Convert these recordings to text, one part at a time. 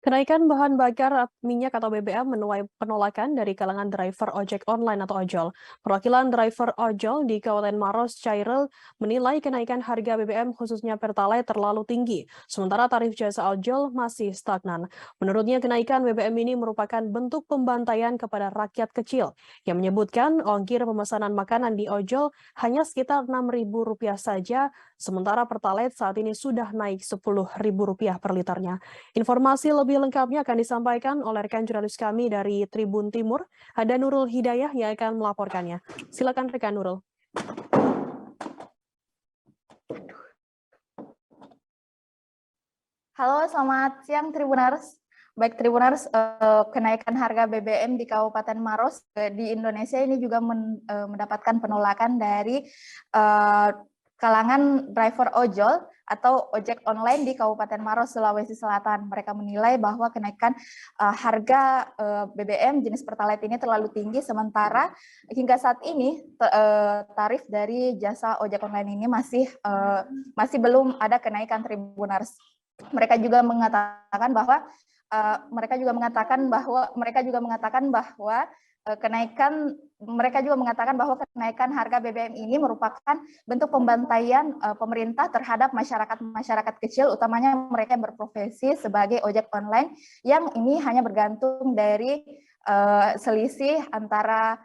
Kenaikan bahan bakar minyak atau BBM menuai penolakan dari kalangan driver ojek online atau ojol. Perwakilan driver ojol di Kabupaten Maros, Cairel, menilai kenaikan harga BBM khususnya Pertalite terlalu tinggi, sementara tarif jasa ojol masih stagnan. Menurutnya kenaikan BBM ini merupakan bentuk pembantaian kepada rakyat kecil, yang menyebutkan ongkir pemesanan makanan di ojol hanya sekitar Rp6.000 saja, sementara Pertalite saat ini sudah naik Rp10.000 per liternya. Informasi lebih lengkapnya akan disampaikan oleh rekan jurnalis kami dari Tribun Timur, ada Nurul Hidayah yang akan melaporkannya. Silakan rekan Nurul. Halo, selamat siang Tribuners. Baik Tribuners, kenaikan harga BBM di Kabupaten Maros di Indonesia ini juga mendapatkan penolakan dari kalangan driver ojol atau ojek online di Kabupaten Maros, Sulawesi Selatan. Mereka menilai bahwa kenaikan harga BBM jenis Pertalite ini terlalu tinggi, sementara hingga saat ini tarif dari jasa ojek online ini masih belum ada kenaikan Tribuners. Mereka juga mengatakan bahwa kenaikan harga BBM ini merupakan bentuk pembantaian pemerintah terhadap masyarakat kecil, utamanya mereka yang berprofesi sebagai ojek online, yang ini hanya bergantung dari selisih antara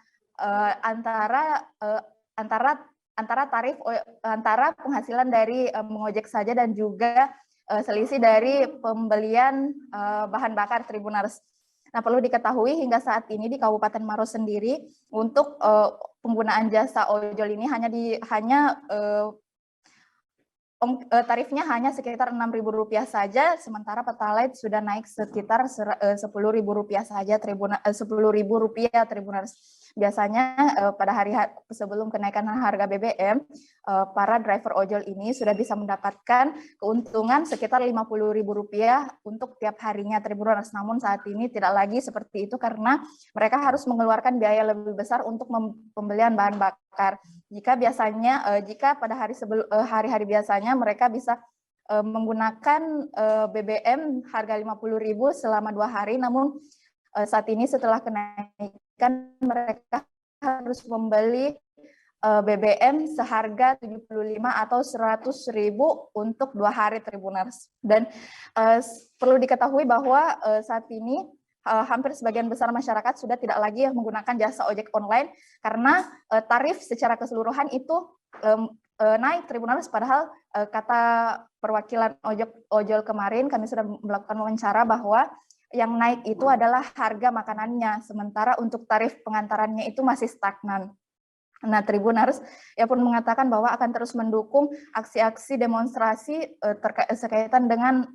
penghasilan dari mengojek saja dan juga selisih dari pembelian bahan bakar Tribuners. Nah, perlu diketahui hingga saat ini di Kabupaten Maros sendiri untuk penggunaan jasa ojol ini tarifnya hanya sekitar Rp6.000 saja, sementara Pertalite sudah naik sekitar Rp10.000 saja, Rp10.000 Tribuners. Biasanya pada hari sebelum kenaikan harga BBM, para driver ojol ini sudah bisa mendapatkan keuntungan sekitar Rp50.000 untuk tiap harinya Tribuners. Namun saat ini tidak lagi seperti itu karena mereka harus mengeluarkan biaya lebih besar untuk pembelian bahan bakar. Jika pada hari-hari biasanya mereka bisa menggunakan BBM harga Rp50.000 selama 2 hari, namun saat ini setelah kenaikan mereka harus membeli BBM seharga 75 atau 100.000 untuk 2 hari Tribuners. Dan perlu diketahui bahwa saat ini hampir sebagian besar masyarakat sudah tidak lagi menggunakan jasa ojek online karena tarif secara keseluruhan itu naik Tribuners, padahal kata perwakilan ojol kemarin kami sudah melakukan wawancara bahwa yang naik itu adalah harga makanannya, sementara untuk tarif pengantarannya itu masih stagnan. Nah, Tribuners ya pun mengatakan bahwa akan terus mendukung aksi-aksi demonstrasi sekaitan dengan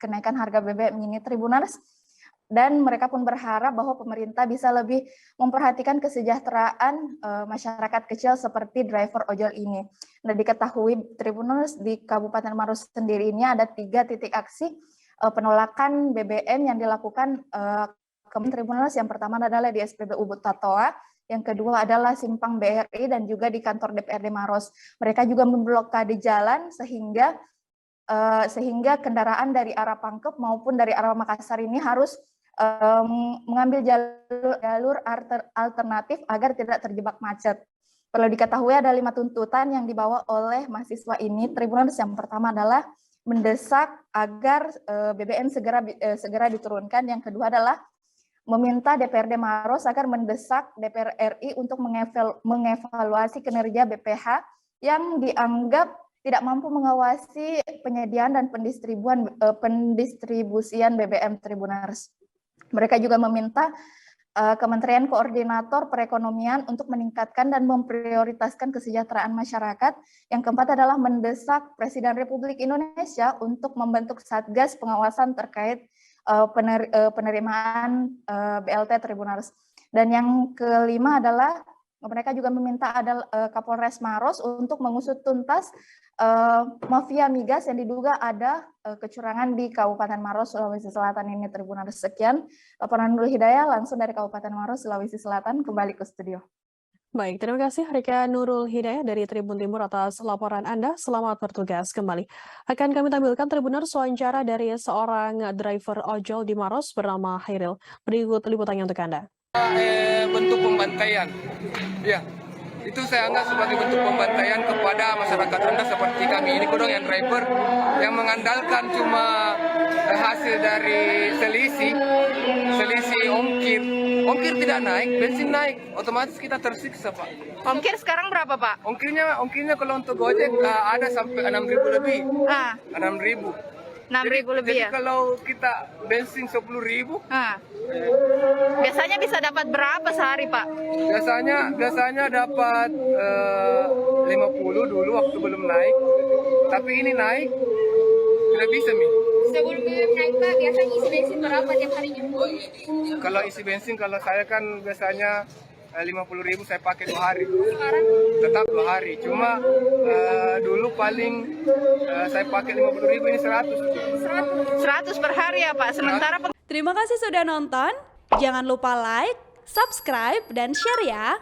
kenaikan harga BBM ini Tribuners, dan mereka pun berharap bahwa pemerintah bisa lebih memperhatikan kesejahteraan masyarakat kecil seperti driver ojol ini. Nah, diketahui Tribuners di Kabupaten Maros sendiri ini ada 3 titik aksi penolakan BBM yang dilakukan Tribuners. Yang pertama adalah di SPBU Tatoa, yang kedua adalah Simpang BRI dan juga di kantor DPRD Maros. Mereka juga memblokade jalan sehingga kendaraan dari arah Pangkep maupun dari arah Makassar ini harus mengambil jalur alternatif agar tidak terjebak macet. Perlu diketahui ada 5 tuntutan yang dibawa oleh mahasiswa ini. Tribuners, yang pertama adalah mendesak agar BBM segera diturunkan. Yang kedua adalah meminta DPRD Maros agar mendesak DPR RI untuk mengevaluasi kinerja BPH yang dianggap tidak mampu mengawasi penyediaan dan pendistribusian BBM Tribuners. Mereka juga meminta Kementerian Koordinator Perekonomian untuk meningkatkan dan memprioritaskan kesejahteraan masyarakat. Yang keempat adalah mendesak Presiden Republik Indonesia untuk membentuk Satgas pengawasan terkait penerimaan BLT Tribuners. Dan yang kelima adalah mereka juga meminta Kapolres Maros untuk mengusut tuntas mafia migas yang diduga ada kecurangan di Kabupaten Maros, Sulawesi Selatan ini Tribuners. Sekian laporan Nurul Hidayah langsung dari Kabupaten Maros, Sulawesi Selatan, kembali ke studio. Baik, terima kasih Rika Nurul Hidayah dari Tribun Timur atas laporan Anda. Selamat bertugas kembali. Akan kami tampilkan Tribuners wawancara dari seorang driver ojol di Maros bernama Hairil. Berikut liputannya untuk Anda. Bentuk pembantaian, ya itu saya anggap sebagai bentuk pembantaian kepada masyarakat rendah seperti kami ini kodong yang driver yang mengandalkan cuma hasil dari selisih ongkir tidak naik, bensin naik, otomatis kita tersiksa Pak. Ongkir sekarang berapa Pak? Ongkirnya kalau untuk Gojek ada sampai 6.000 lebih, 6.000. 6.000 lebih Jadi ya? kalau kita bensin 10.000, Biasanya bisa dapat berapa sehari Pak? biasanya dapat 50 dulu waktu belum naik. Tapi ini naik, tidak bisa Mi. Sebelum BBM naik Pak, biasanya isi bensin berapa tiap harinya? Kalau isi bensin, kalau saya kan biasanya 50.000 saya pakai 2 hari. Sekarang Tetap 2 hari. Cuma dulu paling saya pakai 50.000, ini 100. 100 per hari ya Pak? Sementara Terima kasih sudah nonton. Jangan lupa like, subscribe, dan share ya.